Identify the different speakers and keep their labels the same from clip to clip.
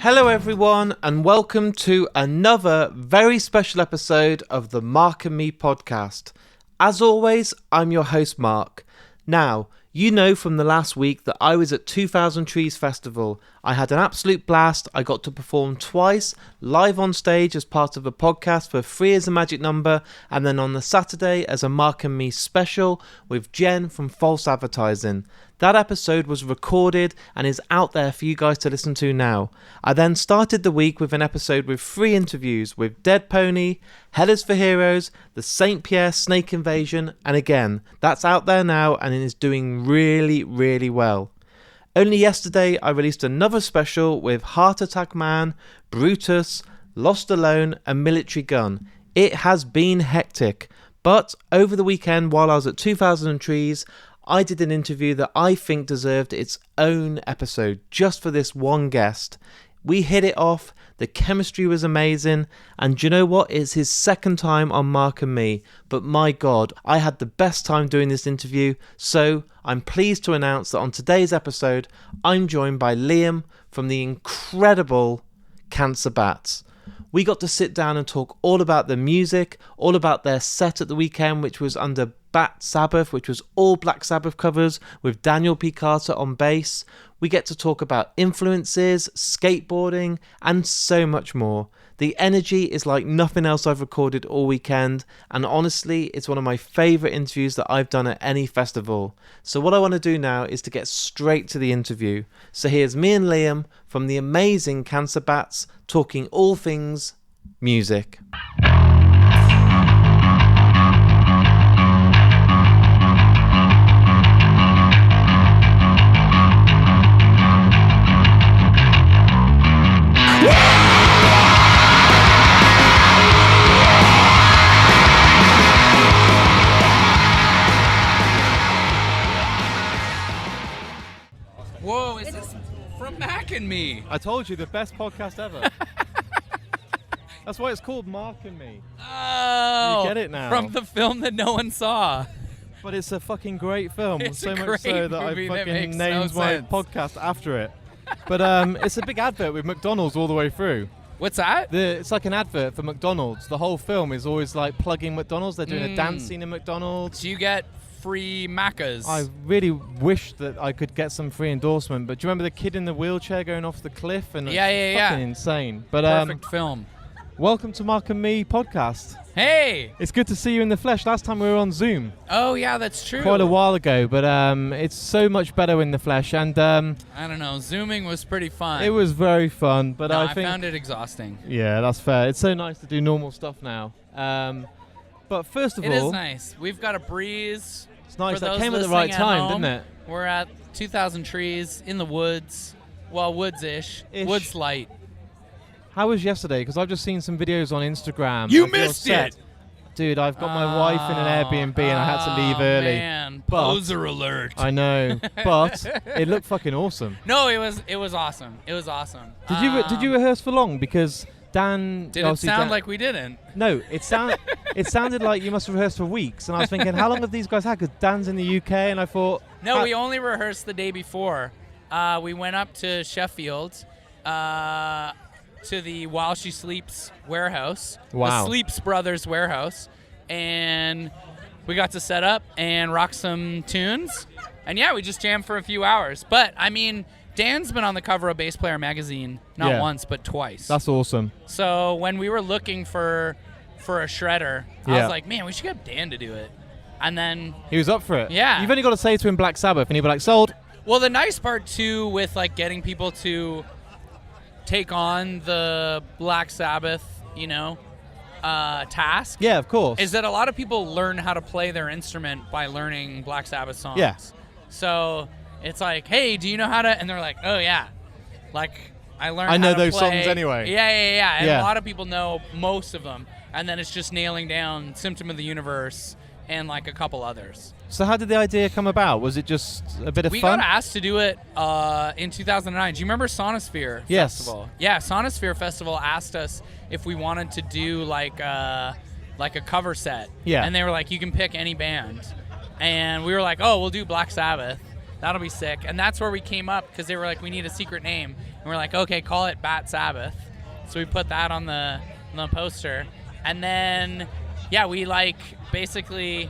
Speaker 1: Hello everyone and welcome to another very special episode of the Mark and Me podcast. As always, I'm your host Mark. Now, you know from the last week that I was at 2000trees Festival. I had an absolute blast. I got to perform twice, live on stage as part of a podcast for Free as a Magic Number, and then on the Saturday as a Mark and Me special with Jen from False Advertising. That episode was recorded and is out there for you guys to listen to now. I then started the week with an episode with 3 interviews with Dead Pony, Headers for Heroes, the St. Pierre Snake Invasion, and again, that's out there now and it is doing really well. Only yesterday I released another special with Heart Attack Man, Brutus, Lost Alone and Military Gun. It has been hectic, but over the weekend while I was at 2000trees, I did an interview that I think deserved its own episode just for this one guest. We hit it off, the chemistry was amazing, and do you know what? It's his second time on Mark and Me, but my God, I had the best time doing this interview, so I'm pleased to announce that on today's episode, I'm joined by Liam from the incredible Cancer Bats. We got to sit down and talk all about the music, all about their set at the weekend, which was under Bat Sabbath, which was all Black Sabbath covers with Daniel P. Carter on bass. We get to talk about influences, skateboarding, and so much more. The energy is like nothing else I've recorded all weekend, and honestly, it's one of my favourite interviews that I've done at any festival. So what I want to do now is to get straight to the interview. So here's me and Liam from the amazing Cancer Bats talking all things music.
Speaker 2: Whoa, is this from Mac and Me?
Speaker 1: I told you, the best podcast ever. That's why it's called Mark and Me.
Speaker 2: Oh,
Speaker 1: you get it now.
Speaker 2: From the film that no one saw.
Speaker 1: But it's a fucking great film.
Speaker 2: It's
Speaker 1: so
Speaker 2: a
Speaker 1: much
Speaker 2: great
Speaker 1: so that I
Speaker 2: movie that
Speaker 1: fucking
Speaker 2: makes
Speaker 1: named
Speaker 2: no
Speaker 1: my
Speaker 2: sense.
Speaker 1: podcast after it. But it's a big advert with McDonald's all the way through.
Speaker 2: What's that?
Speaker 1: It's like an advert for McDonald's. The whole film is always like plugging McDonald's. They're doing a dance scene in McDonald's.
Speaker 2: Do you get free Maccas?
Speaker 1: I really wish that I could get some free endorsement. But do you remember the kid in the wheelchair going off the cliff? And it's fucking insane. But
Speaker 2: Perfect film.
Speaker 1: welcome to Mark and Me podcast.
Speaker 2: Hey!
Speaker 1: It's good to see you in the flesh. Last time we were on Zoom.
Speaker 2: Oh, yeah, that's true.
Speaker 1: Quite a while ago, but it's so much better in the flesh. And
Speaker 2: I don't know. Zooming was pretty fun.
Speaker 1: it was very fun, but
Speaker 2: No,
Speaker 1: I think
Speaker 2: found it exhausting.
Speaker 1: yeah, that's fair. It's so nice to do normal stuff now. But first of
Speaker 2: It
Speaker 1: all,
Speaker 2: is nice. We've got a breeze.
Speaker 1: it's nice.
Speaker 2: For
Speaker 1: That
Speaker 2: those
Speaker 1: came at the
Speaker 2: listening
Speaker 1: right
Speaker 2: at
Speaker 1: time,
Speaker 2: home,
Speaker 1: didn't it?
Speaker 2: We're at 2000trees in the woods. Well, woods-ish.
Speaker 1: Ish.
Speaker 2: Woods light.
Speaker 1: How was yesterday? Because I've just seen some videos on Instagram.
Speaker 2: You
Speaker 1: of your
Speaker 2: missed
Speaker 1: set.
Speaker 2: it!
Speaker 1: Dude, I've got my wife in an Airbnb and I had to leave early.
Speaker 2: Man,
Speaker 1: But-
Speaker 2: poser alert.
Speaker 1: I know, but it looked fucking awesome.
Speaker 2: No, it was awesome. It was awesome.
Speaker 1: Did you rehearse for long? Because Dan
Speaker 2: Did it
Speaker 1: obviously
Speaker 2: sound
Speaker 1: Dan-
Speaker 2: like we didn't?
Speaker 1: No, it sounded like you must have rehearsed for weeks, and I was thinking, how long have these guys had? Because Dan's in the UK, and I thought,
Speaker 2: No, we only rehearsed the day before. We went up to Sheffield, to the While She Sleeps warehouse,
Speaker 1: Wow.
Speaker 2: the Sleeps Brothers warehouse, and we got to set up and rock some tunes. And yeah, we just jammed for a few hours. But I mean, Dan's been on the cover of Bass Player magazine not
Speaker 1: Yeah.
Speaker 2: once but twice.
Speaker 1: that's awesome.
Speaker 2: So when we were looking for a shredder, I
Speaker 1: Yeah.
Speaker 2: was like, man, we should get Dan to do it. And then,
Speaker 1: He was up for it.
Speaker 2: Yeah.
Speaker 1: You've only got to say to him Black Sabbath, and he'll be like, sold.
Speaker 2: well, the nice part too with like getting people to take on the Black Sabbath, task,
Speaker 1: Yeah, of course.
Speaker 2: is that a lot of people learn how to play their instrument by learning Black Sabbath songs.
Speaker 1: Yeah.
Speaker 2: So it's like, hey, do you know how to? And they're like, oh yeah, like I learned.
Speaker 1: I know
Speaker 2: how to
Speaker 1: those
Speaker 2: play.
Speaker 1: songs anyway.
Speaker 2: Yeah. And
Speaker 1: Yeah.
Speaker 2: a lot of people know most of them, and then it's just nailing down "Symptom of the Universe" and like a couple others.
Speaker 1: So how did the idea come about? Was it just a bit of
Speaker 2: We
Speaker 1: fun?
Speaker 2: got asked to do it in 2009. Do you remember Sonosphere
Speaker 1: Yes.
Speaker 2: Festival? Yeah, Sonosphere Festival asked us if we wanted to do like a cover set.
Speaker 1: Yeah.
Speaker 2: And they were like, you can pick any band. And we were like, oh, we'll do Black Sabbath. That'll be sick. And that's where we came up because they were like, we need a secret name. And we're like, okay, call it Bat Sabbath. So we put that on the poster. And then, yeah, we like basically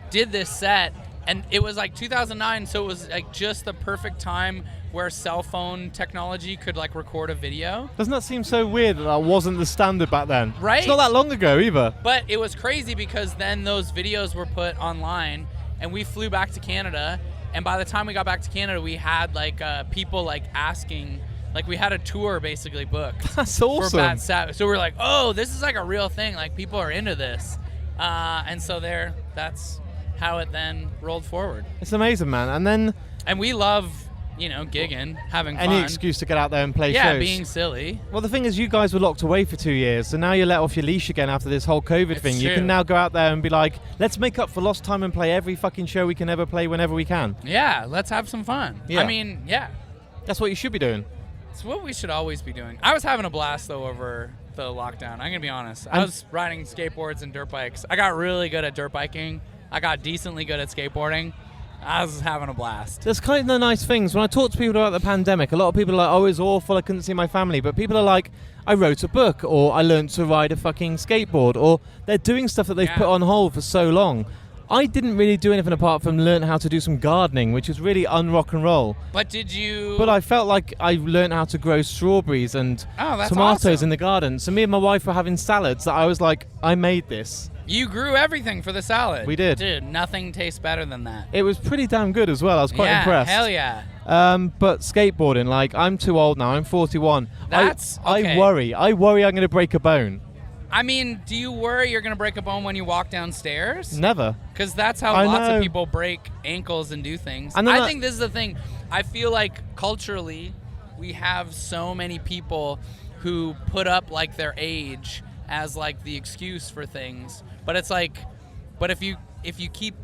Speaker 2: did this set. And it was like 2009, so it was like just the perfect time where cell phone technology could like record a video.
Speaker 1: Doesn't that seem so weird that wasn't the standard back then?
Speaker 2: Right?
Speaker 1: It's not that long ago either.
Speaker 2: But it was crazy because then those videos were put online and we flew back to Canada. And by the time we got back to Canada, we had like people like asking, like we had a tour basically booked.
Speaker 1: That's awesome.
Speaker 2: For Bat Sabbath. So we're like, oh, this is like a real thing. Like people are into this. And so that's how it then rolled forward.
Speaker 1: It's amazing, man.
Speaker 2: And we love, gigging, having fun.
Speaker 1: Any excuse to get out there and play shows.
Speaker 2: Yeah, being silly.
Speaker 1: Well, the thing is, you guys were locked away for 2 years, so now you're let off your leash again after this whole COVID thing.
Speaker 2: True.
Speaker 1: You can now go out there and be like, let's make up for lost time and play every fucking show we can ever play whenever we can.
Speaker 2: Yeah, let's have some fun.
Speaker 1: Yeah.
Speaker 2: I mean, yeah.
Speaker 1: That's what you should be doing.
Speaker 2: It's what we should always be doing. I was having a blast, though, over the lockdown. I'm going to be honest. I was riding skateboards and dirt bikes. I got really good at dirt biking. I got decently good at skateboarding. I was having a blast.
Speaker 1: There's kind of the nice things. When I talk to people about the pandemic, a lot of people are like, oh, it's awful, I couldn't see my family. But people are like, I wrote a book, or I learned to ride a fucking skateboard, or they're doing stuff that they've put on hold for so long. I didn't really do anything apart from learn how to do some gardening, which is really un-rock and roll.
Speaker 2: But did you...
Speaker 1: But I felt like I learned how to grow strawberries and tomatoes in the garden. So me and my wife were having salads that I was like, I made this.
Speaker 2: You grew everything for the salad.
Speaker 1: We did.
Speaker 2: Dude, nothing tastes better than that.
Speaker 1: It was pretty damn good as well. I was quite impressed.
Speaker 2: Hell yeah.
Speaker 1: But skateboarding, like, I'm too old now. I'm 41.
Speaker 2: That's okay.
Speaker 1: I worry I'm going to break a bone.
Speaker 2: I mean, do you worry you're going to break a bone when you walk downstairs?
Speaker 1: Never.
Speaker 2: Because that's how lots of people break ankles and do things. And I think this is the thing. I feel like culturally, we have so many people who put up like their age as like the excuse for things. But it's like, but if you keep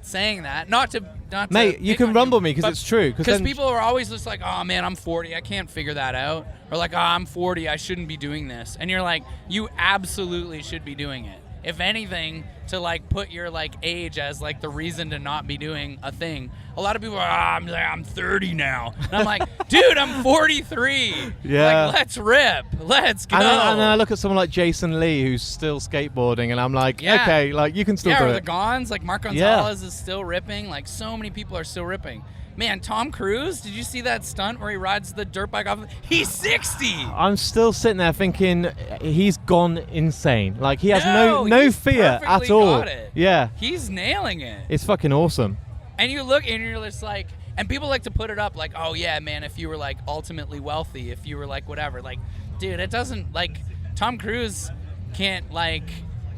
Speaker 2: saying that, not to
Speaker 1: mate, you can rumble me because it's true.
Speaker 2: Because people are always just like, oh man, I'm 40, I can't figure that out. Or like, oh, I'm 40, I shouldn't be doing this. And you're like, you absolutely should be doing it. If anything, to like put your like age as like the reason to not be doing a thing. A lot of people are, I'm 30 now. And I'm like, dude, I'm 43.
Speaker 1: Yeah.
Speaker 2: Like, let's rip. Let's go.
Speaker 1: And I look at someone like Jason Lee who's still skateboarding, and I'm like, okay, like you can still do it.
Speaker 2: Yeah, or the Gons, like Mark Gonzalez is still ripping. Like so many people are still ripping. Man, Tom Cruise, did you see that stunt where he rides the dirt bike off? He's 60.
Speaker 1: I'm still sitting there thinking he's gone insane. Like he has no fear at all.
Speaker 2: Got it.
Speaker 1: Yeah.
Speaker 2: He's nailing it.
Speaker 1: It's fucking awesome.
Speaker 2: And you look and you're just like, and people like to put it up like, oh yeah, man, if you were like ultimately wealthy, if you were like whatever, like, dude, it doesn't, like, Tom Cruise can't like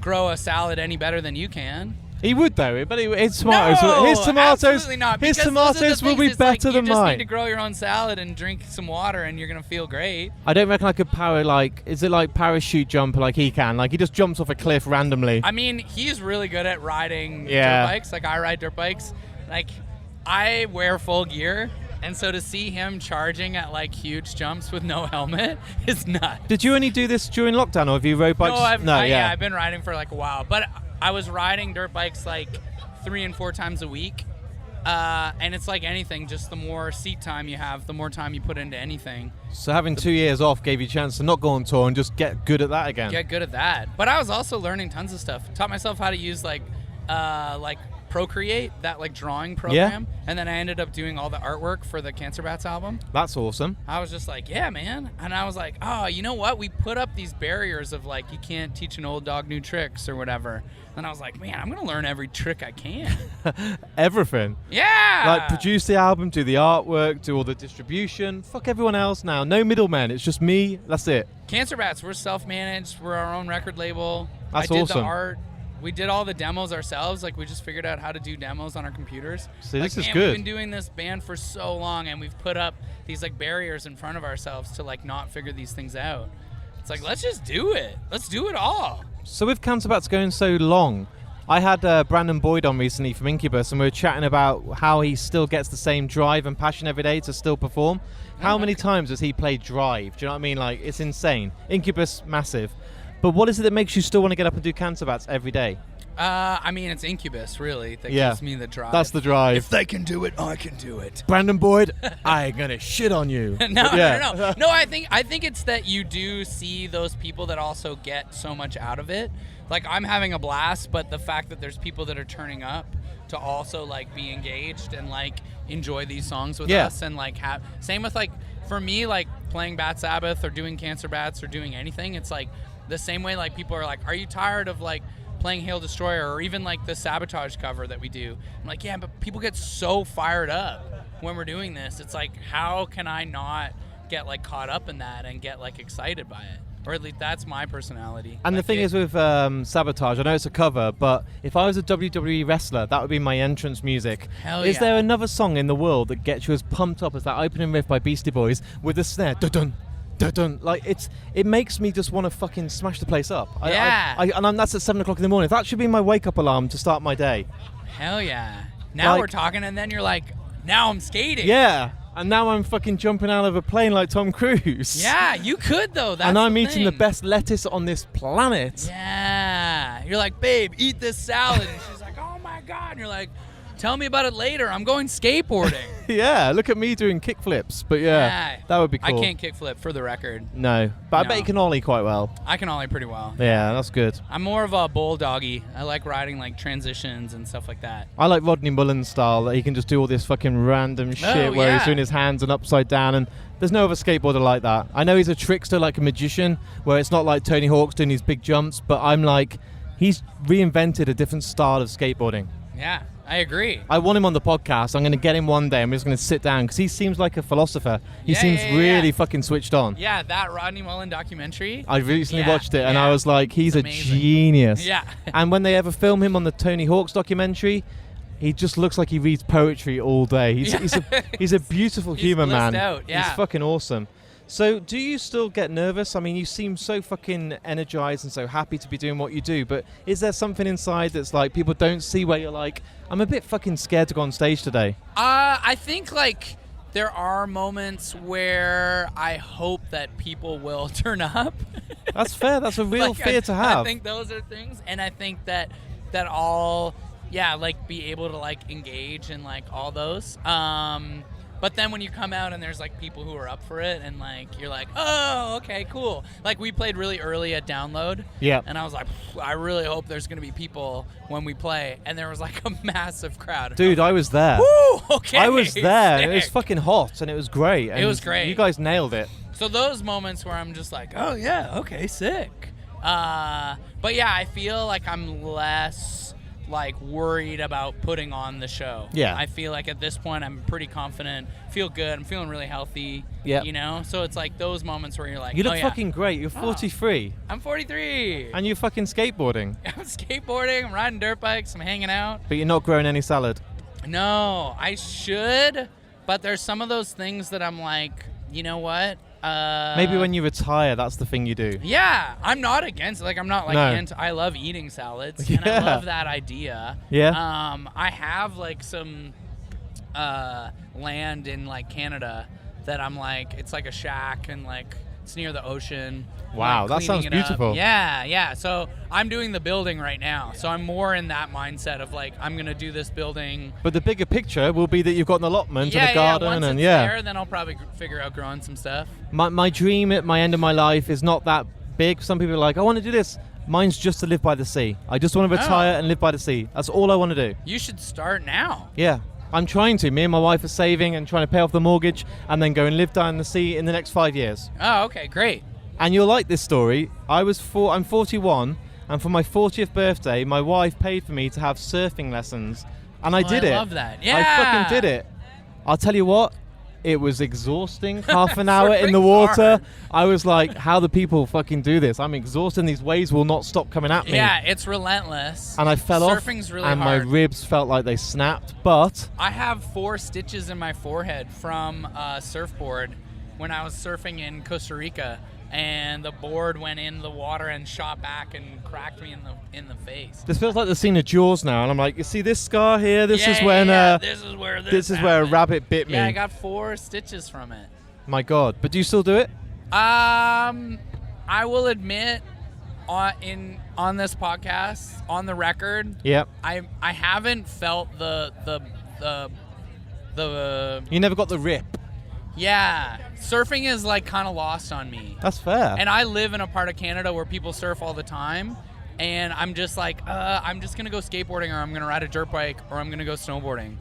Speaker 2: grow a salad any better than you can.
Speaker 1: He would though, but his tomatoes,
Speaker 2: no,
Speaker 1: his tomatoes,
Speaker 2: absolutely not,
Speaker 1: his tomatoes will be better than mine.
Speaker 2: You just need to grow your own salad and drink some water, and you're gonna feel great.
Speaker 1: I don't reckon I could is it like parachute jump like he can? Like he just jumps off a cliff randomly.
Speaker 2: I mean, he's really good at riding dirt bikes. Like I ride dirt bikes. Like I wear full gear. And so to see him charging at like huge jumps with no helmet is nuts.
Speaker 1: Did you only do this during lockdown, or have you rode bikes?
Speaker 2: I've been riding for like a while, but I was riding dirt bikes like 3 and 4 times a week. And it's like anything, just the more seat time you have, the more time you put into anything.
Speaker 1: So having 2 years off gave you a chance to not go on tour and just get good at that again.
Speaker 2: Get good at that. But I was also learning tons of stuff. Taught myself how to use like Procreate, that like drawing program. Yeah. And then I ended up doing all the artwork for the Cancer Bats album.
Speaker 1: That's awesome.
Speaker 2: I was just like, yeah, man. And I was like, oh, you know what? We put up these barriers of like, you can't teach an old dog new tricks or whatever. And I was like, man, I'm going to learn every trick I can.
Speaker 1: Everything.
Speaker 2: Yeah.
Speaker 1: Like produce the album, do the artwork, do all the distribution. Fuck everyone else now. No middlemen. It's just me. That's it.
Speaker 2: Cancer Bats, we're self-managed. We're our own record label.
Speaker 1: That's
Speaker 2: I did
Speaker 1: awesome.
Speaker 2: The art. We did all the demos ourselves. Like we just figured out how to do demos on our computers.
Speaker 1: See, this is
Speaker 2: good.
Speaker 1: good.
Speaker 2: We've been doing this band for so long, and we've put up these like barriers in front of ourselves to like not figure these things out. It's like, let's just do it. Let's do it all.
Speaker 1: So with Cancer Bats going so long, I had Brandon Boyd on recently from Incubus, and we were chatting about how he still gets the same drive and passion every day to still perform. How many times has he played Drive? Do you know what I mean? Like, it's insane. Incubus, massive. But what is it that makes you still want to get up and do Cancer Bats every day?
Speaker 2: I mean, it's Incubus, really, that gives me the drive.
Speaker 1: That's the drive.
Speaker 2: If they can do it, I can do it.
Speaker 1: Brandon Boyd, I ain't gonna shit on you.
Speaker 2: No. I think it's that you do see those people that also get so much out of it. Like, I'm having a blast, but the fact that there's people that are turning up to also, like, be engaged and, like, enjoy these songs with us, and, like, same with, like, for me, like, playing Bat Sabbath or doing Cancer Bats or doing anything, it's, like, the same way, like, people are like, are you tired of, like, playing Hail Destroyer, or even like the Sabotage cover that we do? I'm like, yeah, but people get so fired up when we're doing this. It's like, how can I not get like caught up in that and get like excited by it? Or at least that's my personality.
Speaker 1: And
Speaker 2: like,
Speaker 1: the thing is with Sabotage, I know it's a cover, but if I was a WWE wrestler, that would be my entrance music.
Speaker 2: Hell
Speaker 1: Is
Speaker 2: yeah.
Speaker 1: there another song in the world that gets you as pumped up as that opening riff by Beastie Boys with the snare? Dun-dun, dun-dun. Like, it makes me just want to fucking smash the place up.
Speaker 2: Yeah.
Speaker 1: That's at 7 o'clock in the morning. That should be my wake-up alarm to start my day.
Speaker 2: Hell yeah. Now
Speaker 1: Like-
Speaker 2: we're talking, and then you're like, now I'm skating.
Speaker 1: Yeah. And now I'm fucking jumping out of a plane like Tom Cruise.
Speaker 2: Yeah, you could, though. That's
Speaker 1: and I'm
Speaker 2: the
Speaker 1: eating the
Speaker 2: thing.
Speaker 1: best lettuce on this planet.
Speaker 2: Yeah. You're like, babe, eat this salad. And she's like, oh my God. And you're like, tell me about it later. I'm going skateboarding.
Speaker 1: Yeah, look at me doing kickflips. But yeah, that would be cool.
Speaker 2: I can't kickflip, for the record.
Speaker 1: No, but I
Speaker 2: No.
Speaker 1: bet you can ollie quite well.
Speaker 2: I can ollie pretty well.
Speaker 1: Yeah, that's good.
Speaker 2: I'm more of a bulldoggy. I like riding like transitions and stuff like that.
Speaker 1: I like Rodney Mullen style, that he can just do all this fucking random shit where he's doing his hands and upside down, and there's no other skateboarder like that. I know he's a trickster, like a magician, where it's not like Tony Hawk's doing these big jumps, but I'm like, he's reinvented a different style of skateboarding.
Speaker 2: Yeah, I agree.
Speaker 1: I want him on the podcast. I'm going to get him one day. I'm just going to sit down because he seems like a philosopher. He seems really fucking switched on.
Speaker 2: Yeah, that Rodney Mullen documentary.
Speaker 1: I recently watched it and I was like, he's a genius.
Speaker 2: Yeah.
Speaker 1: And when they ever film him on the Tony Hawk's documentary, he just looks like he reads poetry all day. He's a beautiful human man.
Speaker 2: Out. Yeah.
Speaker 1: He's fucking awesome. So do you still get nervous? I mean, you seem so fucking energized and so happy to be doing what you do, but is there something inside that's like people don't see where you're like, I'm a bit fucking scared to go on stage today?
Speaker 2: I think like there are moments where I hope that people will turn up.
Speaker 1: That's fair. That's a real fear to have.
Speaker 2: I think those are things, and I think that all, like be able to like engage in like all those. But then when you come out and there's like people who are up for it, and like you're like, oh, okay, cool. Like we played really early at Download.
Speaker 1: Yeah.
Speaker 2: And I was like, I really hope there's gonna be people when we play. And there was like a massive crowd.
Speaker 1: Dude, I was there.
Speaker 2: Woo! Okay.
Speaker 1: I was there. And it was
Speaker 2: sick.
Speaker 1: fucking hot and it was great. And
Speaker 2: It was great.
Speaker 1: You guys nailed it.
Speaker 2: So those moments where I'm just like, oh yeah, okay, sick. But yeah, I feel like I'm less like worried about putting on the show.
Speaker 1: Yeah.
Speaker 2: I feel like at this point I'm pretty confident, feel good, I'm feeling really healthy.
Speaker 1: Yeah.
Speaker 2: You know? So it's like those moments where you're like,
Speaker 1: You look
Speaker 2: oh, yeah.
Speaker 1: fucking great. You're 43.
Speaker 2: I'm 43.
Speaker 1: And you're fucking skateboarding.
Speaker 2: I'm skateboarding, I'm riding dirt bikes, I'm hanging out.
Speaker 1: But you're not growing any salad.
Speaker 2: No, I should, but there's some of those things that I'm like, you know what?
Speaker 1: Maybe when you retire, that's the thing you do.
Speaker 2: Yeah, I'm not against it. Like, I'm not like anti. I love eating salads, and I love that idea.
Speaker 1: Yeah.
Speaker 2: I have like some land in like Canada that I'm like, it's like a shack, and like it's near the ocean.
Speaker 1: Wow, that sounds beautiful.
Speaker 2: Yeah. So I'm doing the building right now. So I'm more in that mindset of like, I'm gonna do this building.
Speaker 1: But the bigger picture will be that you've got an allotment and a garden,
Speaker 2: Once
Speaker 1: and
Speaker 2: it's there, then I'll probably figure out growing some stuff.
Speaker 1: My dream at my end of my life is not that big. Some people are like, I want to do this. Mine's just to live by the sea. I just want to retire and live by the sea. That's all I want to do.
Speaker 2: You should start now.
Speaker 1: Yeah. I'm trying to. Me and my wife are saving and trying to pay off the mortgage and then go and live down the sea in the next 5 years.
Speaker 2: Oh, okay, great.
Speaker 1: And you'll like this story. I'm 41, and for my 40th birthday, my wife paid for me to have surfing lessons. And I did it.
Speaker 2: I love that. Yeah.
Speaker 1: I fucking did it. I'll tell you what, it was exhausting. Half an hour in the water.
Speaker 2: Hard.
Speaker 1: I was like, how do people fucking do this? I'm exhausted. These waves will not stop coming at me.
Speaker 2: Yeah, it's relentless.
Speaker 1: And I fell off.
Speaker 2: Surfing's really
Speaker 1: and
Speaker 2: hard.
Speaker 1: my ribs felt like they snapped. But
Speaker 2: I have 4 stitches in my forehead from a surfboard when I was surfing in Costa Rica, and the board went in the water and shot back and cracked me in the face.
Speaker 1: this feels like the scene of Jaws now. And I'm like, you see this scar here? This is when
Speaker 2: this is where
Speaker 1: a rabbit bit me.
Speaker 2: Yeah, I got 4 stitches from it.
Speaker 1: My God. But do you still do it?
Speaker 2: I will admit, on this podcast, on the record,
Speaker 1: Yep.
Speaker 2: I haven't felt the
Speaker 1: You never got the rip.
Speaker 2: yeah, surfing is like kind of lost on me.
Speaker 1: That's fair.
Speaker 2: And I live in a part of Canada where people surf all the time, and I'm just like, I'm just gonna go skateboarding, or I'm gonna ride a dirt bike, or I'm gonna go snowboarding.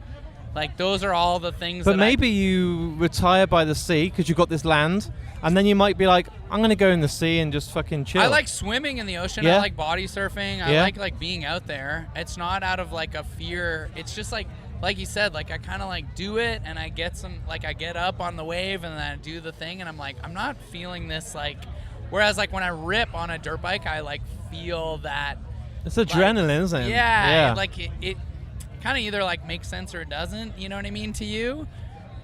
Speaker 2: Like, those are all the things.
Speaker 1: But maybe you retire by the sea because you've got this land, and then you might be like, I'm going to go in the sea and just fucking chill.
Speaker 2: I like swimming in the ocean.
Speaker 1: Yeah.
Speaker 2: I like body surfing. I
Speaker 1: Yeah.
Speaker 2: like being out there. It's not out of like a fear. It's just like you said, like I kind of like do it, and I get I get up on the wave and then I do the thing, and I'm like, I'm not feeling this like. Whereas like when I rip on a dirt bike, I like feel that.
Speaker 1: It's adrenaline, isn't it?
Speaker 2: Yeah. Like it kind of either like makes sense or it doesn't, you know what I mean, to you.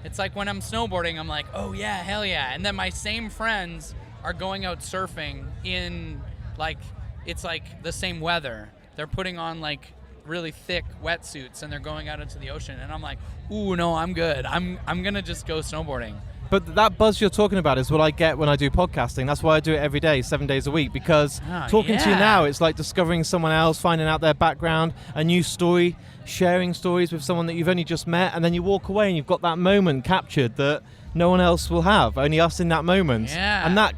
Speaker 2: It's like when I'm snowboarding, I'm like, oh yeah, hell yeah. And then my same friends are going out surfing in like, it's like the same weather. They're putting on like really thick wetsuits and they're going out into the ocean, and I'm like, ooh, no, I'm good. I'm gonna just go snowboarding.
Speaker 1: But that buzz you're talking about is what I get when I do podcasting. That's why I do it every day, 7 days a week, because talking to you now, it's like discovering someone else, finding out their background, a new story, sharing stories with someone that you've only just met, and then you walk away and you've got that moment captured that no one else will have, only us in that moment.
Speaker 2: Yeah.
Speaker 1: And that,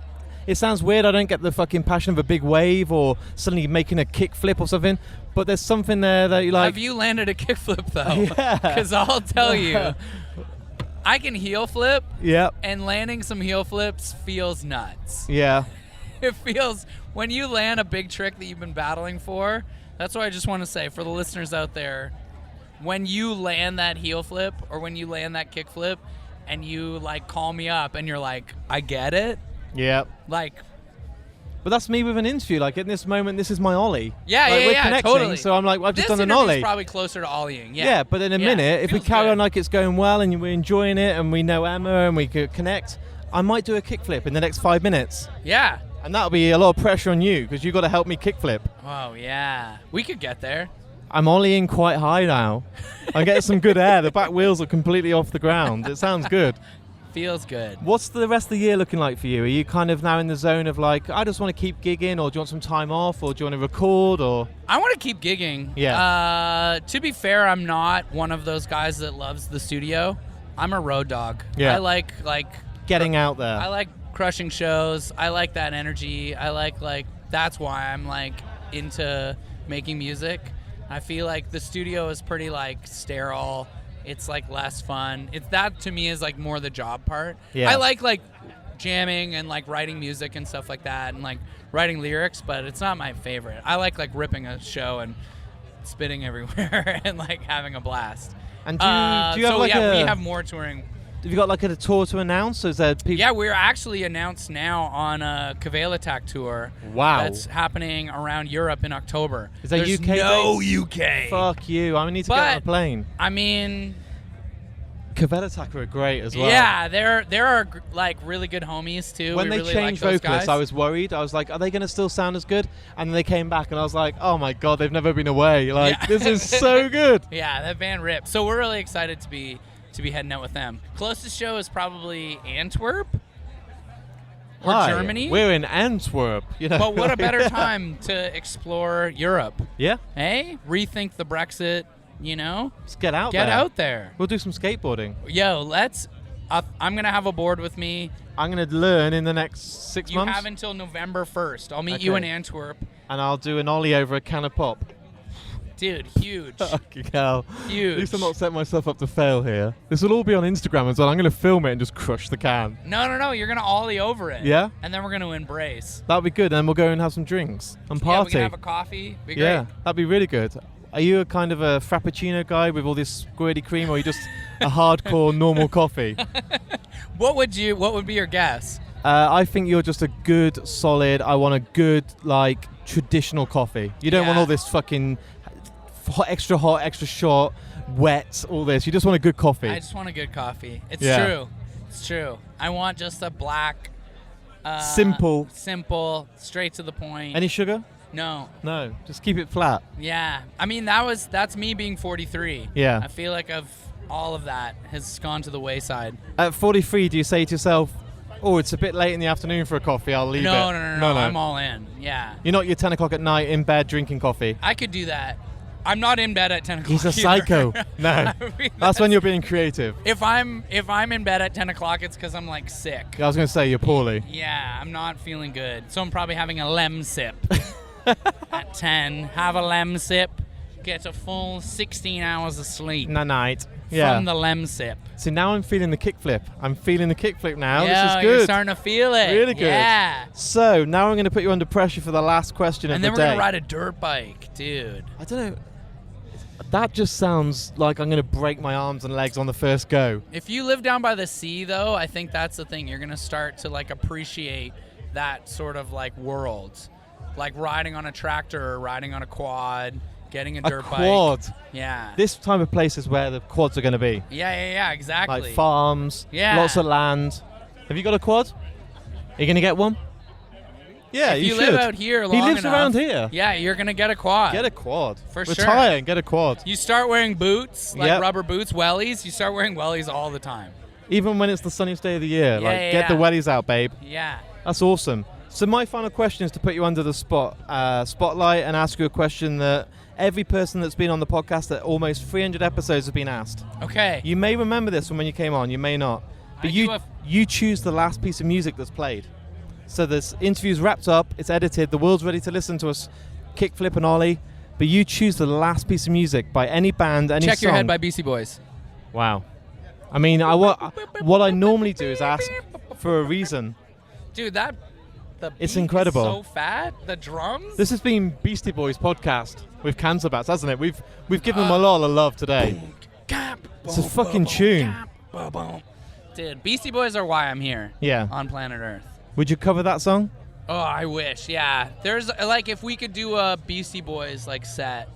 Speaker 1: it sounds weird, I don't get the fucking passion of a big wave or suddenly making a kickflip or something, but there's something there that you like.
Speaker 2: Have you landed a kickflip though?
Speaker 1: Yeah.
Speaker 2: Because I'll tell you, I can heel flip,
Speaker 1: Yep.
Speaker 2: and landing some heel flips feels nuts.
Speaker 1: Yeah.
Speaker 2: It feels, when you land a big trick that you've been battling for, that's what I just want to say for the listeners out there. When you land that heel flip or when you land that kick flip and you like call me up and you're like, I get it.
Speaker 1: Yep.
Speaker 2: Like,
Speaker 1: But that's me with an interview. Like, in this moment, this is my ollie.
Speaker 2: yeah,
Speaker 1: like,
Speaker 2: yeah,
Speaker 1: we're
Speaker 2: yeah,
Speaker 1: connecting,
Speaker 2: totally.
Speaker 1: So I'm like, well, I've just
Speaker 2: this
Speaker 1: done an
Speaker 2: interview's
Speaker 1: ollie.
Speaker 2: probably closer to ollieing. Yeah.
Speaker 1: Yeah, but in a minute, if we
Speaker 2: feels
Speaker 1: carry
Speaker 2: good.
Speaker 1: on like it's going well and we're enjoying it and we know Emma and we could connect, I might do a kickflip in the next 5 minutes.
Speaker 2: Yeah.
Speaker 1: And that'll be a lot of pressure on you because you've got to help me kickflip.
Speaker 2: Oh, yeah. We could get there.
Speaker 1: I'm ollieing quite high now. I'm getting some good air. The back wheels are completely off the ground. It sounds good.
Speaker 2: Feels good.
Speaker 1: What's the rest of the year looking like for you? Are you kind of now in the zone of like, I just want to keep gigging, or do you want some time off, or do you want to record, or?
Speaker 2: I want to keep gigging.
Speaker 1: Yeah.
Speaker 2: To be fair, I'm not one of those guys that loves the studio. I'm a road dog.
Speaker 1: Yeah.
Speaker 2: I like
Speaker 1: Getting out there.
Speaker 2: I like crushing shows. I like that energy. I like that's why I'm like into making music. I feel like the studio is pretty like sterile. It's like less fun. It's that to me is like more the job part.
Speaker 1: Yeah.
Speaker 2: I like jamming and like writing music and stuff like that and like writing lyrics, but it's not my favorite. I like ripping a show and spitting everywhere and like having a blast.
Speaker 1: And do you have like
Speaker 2: we have more touring.
Speaker 1: Have you got like a tour to announce? Or is there people?
Speaker 2: Yeah, we're actually announced now on a Cavale Attack tour.
Speaker 1: Wow.
Speaker 2: That's happening around Europe in October.
Speaker 1: Is that
Speaker 2: There's
Speaker 1: UK
Speaker 2: no
Speaker 1: based?
Speaker 2: UK.
Speaker 1: Fuck you. I need to get on a
Speaker 2: But-
Speaker 1: plane.
Speaker 2: I mean,
Speaker 1: Cavell Attack are great as well.
Speaker 2: yeah, there are like really good homies too.
Speaker 1: When
Speaker 2: we
Speaker 1: they
Speaker 2: really
Speaker 1: changed
Speaker 2: like those
Speaker 1: vocalists,
Speaker 2: guys.
Speaker 1: I was worried. I was like, are they going to still sound as good? And then they came back and I was like, oh my God, they've never been away. Like,
Speaker 2: Yeah.
Speaker 1: this is so good.
Speaker 2: Yeah, that band rips. So we're really excited to be heading out with them. Closest show is probably Antwerp or
Speaker 1: Hi,
Speaker 2: Germany.
Speaker 1: We're in Antwerp. You know.
Speaker 2: But what a better time to explore Europe?
Speaker 1: Yeah,
Speaker 2: Hey, rethink the Brexit. You know,
Speaker 1: let's get out
Speaker 2: get
Speaker 1: there.
Speaker 2: out there.
Speaker 1: We'll do some skateboarding.
Speaker 2: Yo, let's. I'm gonna have a board with me.
Speaker 1: I'm going to learn in the next 6
Speaker 2: You
Speaker 1: months.
Speaker 2: have until November 1st. I'll meet you in
Speaker 1: Okay.
Speaker 2: Antwerp,
Speaker 1: And I'll do an ollie over a can of pop.
Speaker 2: dude. Huge,
Speaker 1: Fucking hell.
Speaker 2: huge.
Speaker 1: At least I'm not setting myself up to fail here. This will all be on Instagram as well. I'm going to film it and just crush the can.
Speaker 2: No. You're gonna ollie over it.
Speaker 1: Yeah?
Speaker 2: And then we're gonna embrace.
Speaker 1: That'll be good. Then we'll go and have some drinks and
Speaker 2: Yeah, we
Speaker 1: party.
Speaker 2: can have a coffee. Be great.
Speaker 1: Yeah, that'd be really good. Are you a kind of a frappuccino guy with all this squirty cream, or are you just a hardcore normal coffee?
Speaker 2: What would be your guess?
Speaker 1: I think you're just a good, solid. I want a good, like, traditional coffee. You don't want
Speaker 2: Yeah.
Speaker 1: all this fucking hot, extra short, wet, all this. You just want a good coffee.
Speaker 2: I just want a good coffee. It's
Speaker 1: Yeah.
Speaker 2: true. It's true. I want just a black,
Speaker 1: Simple.
Speaker 2: straight to the point.
Speaker 1: Any sugar?
Speaker 2: No.
Speaker 1: No, just keep it flat.
Speaker 2: Yeah. I mean, that's me being 43.
Speaker 1: Yeah.
Speaker 2: I feel like all of that has gone to the wayside.
Speaker 1: At 43, do you say to yourself, oh, it's a bit late in the afternoon for a coffee, I'll leave it.
Speaker 2: No, I'm all in. Yeah.
Speaker 1: You're not your 10 o'clock at night in bed drinking coffee.
Speaker 2: I could do that. I'm not in bed at 10 o'clock.
Speaker 1: He's a psycho. No.
Speaker 2: I mean,
Speaker 1: that's when you're being creative.
Speaker 2: If I'm in bed at 10 o'clock, it's because I'm like sick.
Speaker 1: I was going to say you're poorly.
Speaker 2: Yeah, I'm not feeling good. So I'm probably having a lem sip at 10. Have a lem sip. Get a full 16 hours of sleep.
Speaker 1: Night. Yeah.
Speaker 2: From the lem sip.
Speaker 1: So now I'm feeling the kickflip. I'm feeling the kickflip now.
Speaker 2: Yeah,
Speaker 1: this is good.
Speaker 2: You're starting to feel it.
Speaker 1: Really good.
Speaker 2: Yeah.
Speaker 1: So now I'm going to put you under pressure for the last question of the day.
Speaker 2: And then we're going to ride a dirt bike, dude.
Speaker 1: I don't know. That just sounds like I'm going to break my arms and legs on the first go.
Speaker 2: If you live down by the sea, though, I think that's the thing. You're going to start to, like, appreciate that sort of, like, world. Like riding on a tractor or riding on a quad, getting a dirt bike.
Speaker 1: A quad?
Speaker 2: Yeah.
Speaker 1: This type of place is where the quads are going to be.
Speaker 2: Yeah, exactly.
Speaker 1: Like farms,
Speaker 2: yeah.
Speaker 1: Lots of land. Have you got a quad? Are you going to get one? Yeah,
Speaker 2: if
Speaker 1: you
Speaker 2: live
Speaker 1: should.
Speaker 2: out here long
Speaker 1: He lives
Speaker 2: enough,
Speaker 1: around here.
Speaker 2: Yeah, you're going to get a quad.
Speaker 1: Get a quad.
Speaker 2: For sure.
Speaker 1: Retire and get a quad.
Speaker 2: You start wearing boots, like rubber boots, wellies. You start wearing wellies all the time.
Speaker 1: Even when it's the sunniest day of the year.
Speaker 2: Yeah,
Speaker 1: get the wellies out, babe.
Speaker 2: Yeah.
Speaker 1: That's awesome. So my final question is to put you under the spotlight and ask you a question that every person that's been on the podcast at almost 300 episodes has been asked.
Speaker 2: Okay.
Speaker 1: You may remember this from when you came on. You may not. But you choose the last piece of music that's played. So this interview's wrapped up. It's edited. The world's ready to listen to us kickflip and ollie. But you choose the last piece of music by any band, any
Speaker 2: Check
Speaker 1: song.
Speaker 2: Your Head by Beastie Boys.
Speaker 1: Wow. I mean, what I normally do is ask for a reason.
Speaker 2: Dude, the
Speaker 1: it's
Speaker 2: beat
Speaker 1: incredible.
Speaker 2: Is so fat. The drums.
Speaker 1: This has been Beastie Boys podcast with Cancer Bats, hasn't it? We've given them a lot of love today. It's a fucking tune.
Speaker 2: Dude, Beastie Boys are why I'm here.
Speaker 1: Yeah.
Speaker 2: On planet Earth.
Speaker 1: Would you cover that song?
Speaker 2: Oh, I wish. Yeah. There's like if we could do a Beastie Boys like set.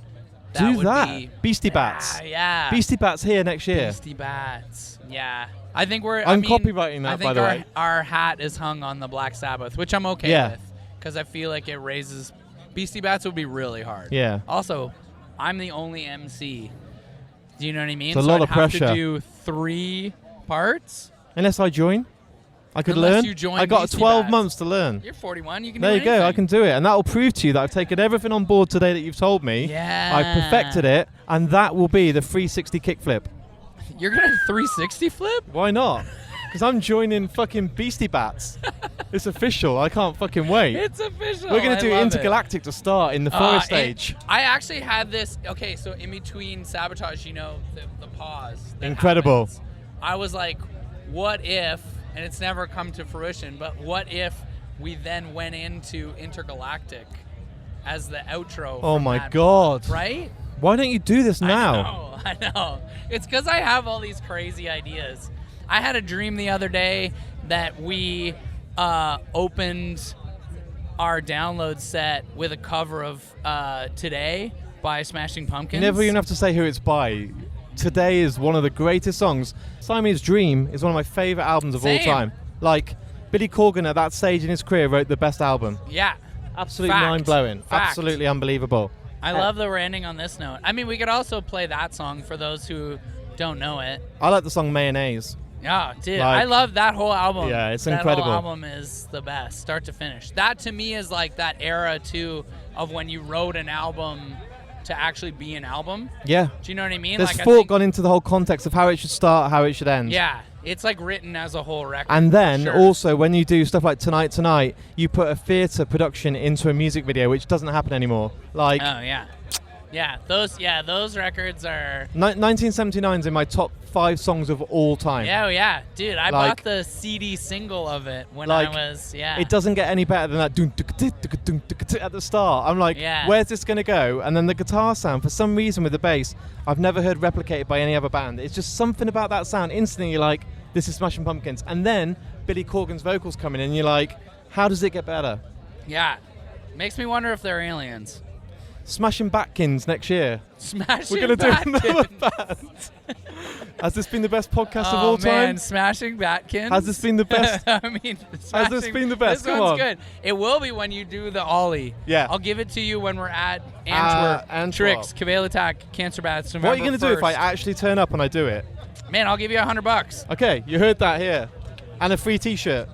Speaker 1: Do that. Beastie Bats.
Speaker 2: Yeah.
Speaker 1: Beastie Bats here next year.
Speaker 2: Beastie Bats. Yeah. I think
Speaker 1: I'm copywriting that, by the way.
Speaker 2: I think our hat is hung on the Black Sabbath, which I'm okay with, because I feel like it raises. Beastie Bats would be really hard.
Speaker 1: Yeah.
Speaker 2: Also, I'm the only MC. Do you know what I mean?
Speaker 1: It's a lot of pressure.
Speaker 2: I have to do 3 parts.
Speaker 1: Unless I join, I could
Speaker 2: Unless
Speaker 1: learn.
Speaker 2: You join
Speaker 1: I got
Speaker 2: Beastie
Speaker 1: 12
Speaker 2: Bats.
Speaker 1: months to learn.
Speaker 2: You're 41. You can.
Speaker 1: There
Speaker 2: do
Speaker 1: you go.
Speaker 2: anything.
Speaker 1: I can do it, and that will prove to you that I've taken everything on board today that you've told me.
Speaker 2: Yeah.
Speaker 1: I've perfected it, and that will be the 360 kickflip.
Speaker 2: You're gonna 360 flip?
Speaker 1: Why not? Because I'm joining fucking Beastie Bats. It's official. I can't fucking wait.
Speaker 2: It's official.
Speaker 1: We're going to do
Speaker 2: love
Speaker 1: Intergalactic to start in the forest stage.
Speaker 2: I actually had this. Okay, so in between Sabotage, you know, the pause.
Speaker 1: Incredible.
Speaker 2: Happens, I was like, what if, and it's never come to fruition, but what if we then went into Intergalactic as the outro?
Speaker 1: Oh my God.
Speaker 2: Right?
Speaker 1: Why don't you do this now?
Speaker 2: I know. It's because I have all these crazy ideas. I had a dream the other day that we opened our download set with a cover of Today by Smashing Pumpkins.
Speaker 1: You never even have to say who it's by. Today is one of the greatest songs. Siamese Dream is one of my favorite albums of all time. Like, Billy Corgan at that stage in his career wrote the best album.
Speaker 2: Yeah.
Speaker 1: Absolutely
Speaker 2: Fact.
Speaker 1: mind-blowing.
Speaker 2: Fact.
Speaker 1: Absolutely unbelievable.
Speaker 2: I love that we're ending on this note. I mean, we could also play that song for those who don't know it.
Speaker 1: I like the song Mayonnaise.
Speaker 2: Yeah, dude,
Speaker 1: Like,
Speaker 2: I love that whole album.
Speaker 1: Yeah, it's
Speaker 2: that
Speaker 1: incredible.
Speaker 2: That whole album is the best, start to finish. That to me is like that era too of when you wrote an album to actually be an album.
Speaker 1: Yeah.
Speaker 2: Do you know what I mean?
Speaker 1: There's
Speaker 2: like,
Speaker 1: thought gone into the whole context of how it should start, how it should end.
Speaker 2: Yeah, it's like written as a whole record.
Speaker 1: And then
Speaker 2: sure.
Speaker 1: also when you do stuff like Tonight, you put a theatre production into a music video, which doesn't happen anymore. Like,
Speaker 2: oh yeah. Yeah, those records are...
Speaker 1: 1979's in my top 5 songs of all time.
Speaker 2: Yeah. Dude, I bought the CD single of it when I was... Yeah.
Speaker 1: It doesn't get any better than that at the start. I'm like, where's this going to go? And then the guitar sound, for some reason with the bass, I've never heard replicated by any other band. It's just something about that sound. Instantly you're like, this is Smashing Pumpkins. And then Billy Corgan's vocals come in and you're like, how does it get better?
Speaker 2: Yeah. Makes me wonder if they're aliens.
Speaker 1: Smashing Batkins next year.
Speaker 2: Smashing
Speaker 1: We're going to do another
Speaker 2: Batkins.
Speaker 1: band. Has this been the best podcast of
Speaker 2: Oh
Speaker 1: all time?
Speaker 2: man, Smashing Batkins.
Speaker 1: Has this been the best?
Speaker 2: I mean,
Speaker 1: Has this been the best?
Speaker 2: This
Speaker 1: Come
Speaker 2: one's
Speaker 1: on.
Speaker 2: good. It will be when you do the Ollie.
Speaker 1: Yeah.
Speaker 2: I'll give it to you when we're at Antwerp.
Speaker 1: Antwerp.
Speaker 2: Tricks, Cavale Attack, Cancer Bats.
Speaker 1: What are you going to do if I actually turn up and I do it?
Speaker 2: Man, I'll give you $100.
Speaker 1: Okay, you heard that here. And a free t-shirt.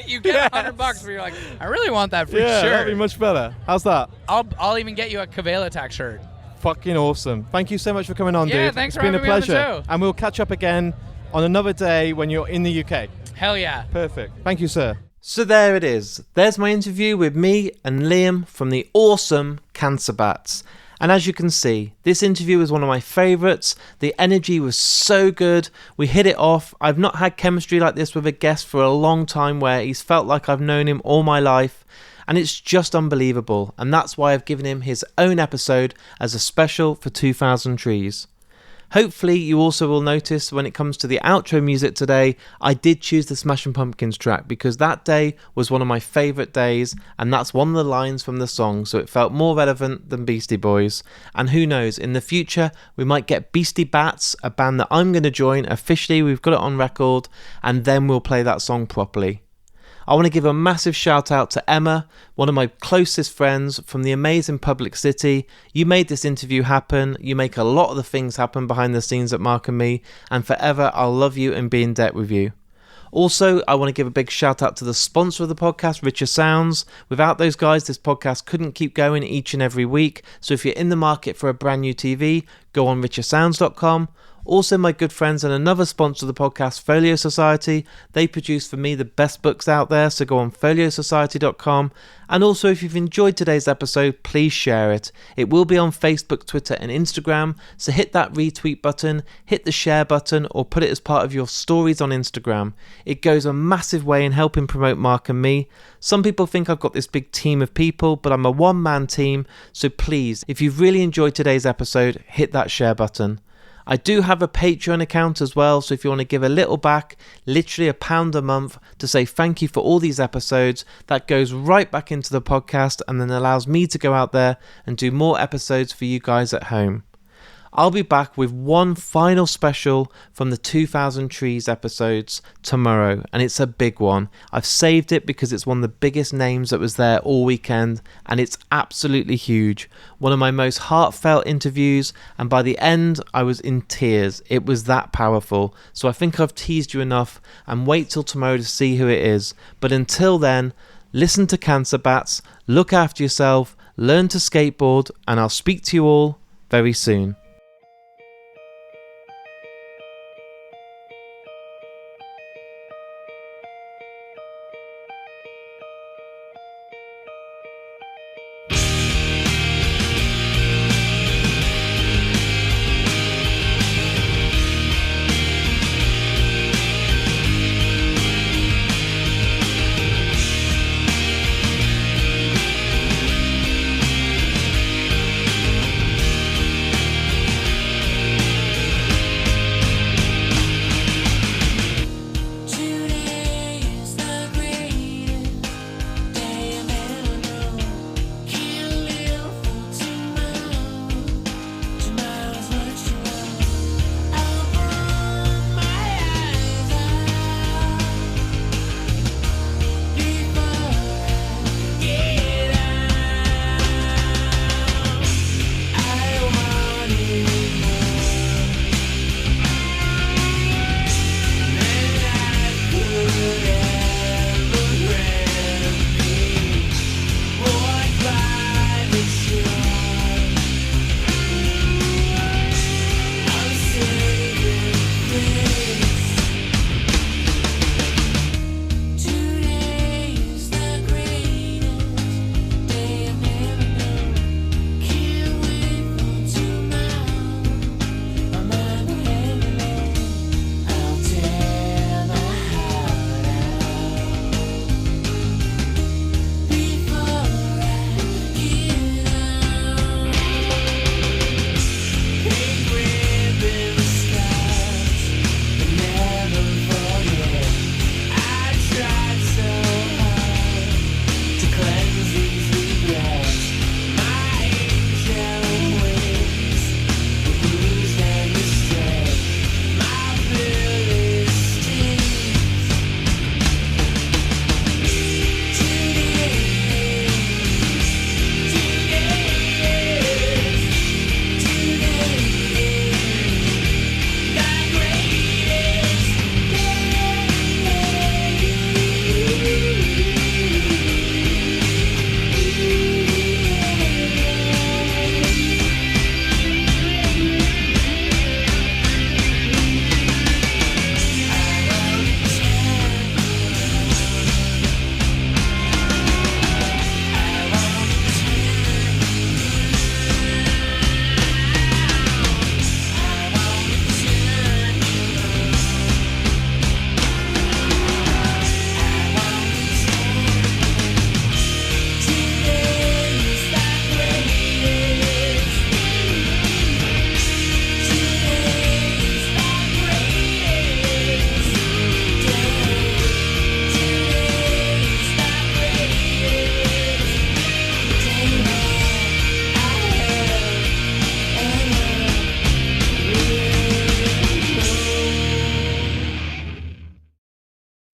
Speaker 2: You get $100, but you're like, I really want that free shirt.
Speaker 1: Yeah, that'd be much better. How's that?
Speaker 2: I'll even get you a Cavale Attack shirt.
Speaker 1: Fucking awesome. Thank you so much for coming on, dude.
Speaker 2: Yeah, thanks for
Speaker 1: having
Speaker 2: me on the show.
Speaker 1: And we'll catch up again on another day when you're in the UK.
Speaker 2: Hell yeah.
Speaker 1: Perfect. Thank you, sir. So there it is. There's my interview with me and Liam from the awesome Cancer Bats. And as you can see, this interview was one of my favourites. The energy was so good. We hit it off. I've not had chemistry like this with a guest for a long time, where he's felt like I've known him all my life. And it's just unbelievable. And that's why I've given him his own episode as a special for 2000 Trees. Hopefully you also will notice when it comes to the outro music today, I did choose the Smashing Pumpkins track because that day was one of my favourite days, and that's one of the lines from the song, so it felt more relevant than Beastie Boys. And who knows, in the future we might get Beastie Bats, a band that I'm going to join officially. We've got it on record, and then we'll play that song properly. I want to give a massive shout out to Emma, one of my closest friends from the amazing Public City. You made this interview happen. You make a lot of the things happen behind the scenes at Mark and Me, and forever I'll love you and be in debt with you. Also, I want to give a big shout out to the sponsor of the podcast, Richer Sounds. Without those guys, this podcast couldn't keep going each and every week. So if you're in the market for a brand new TV, go on richersounds.com. Also, my good friends and another sponsor of the podcast, Folio Society. They produce for me the best books out there, so go on foliosociety.com. And also, if you've enjoyed today's episode, please share it. It will be on Facebook, Twitter and Instagram, so hit that retweet button, hit the share button, or put it as part of your stories on Instagram. It goes a massive way in helping promote Mark and Me. Some people think I've got this big team of people, but I'm a one-man team, so please, if you've really enjoyed today's episode, hit that share button. I do have a Patreon account as well, so if you want to give a little back, literally £1 a month, to say thank you for all these episodes, that goes right back into the podcast and then allows me to go out there and do more episodes for you guys at home. I'll be back with one final special from the 2000 Trees episodes tomorrow, and it's a big one. I've saved it because it's one of the biggest names that was there all weekend, and it's absolutely huge. One of my most heartfelt interviews, and by the end I was in tears. It was that powerful. So I think I've teased you enough, and wait till tomorrow to see who it is. But until then, listen to Cancer Bats, look after yourself, learn to skateboard, and I'll speak to you all very soon.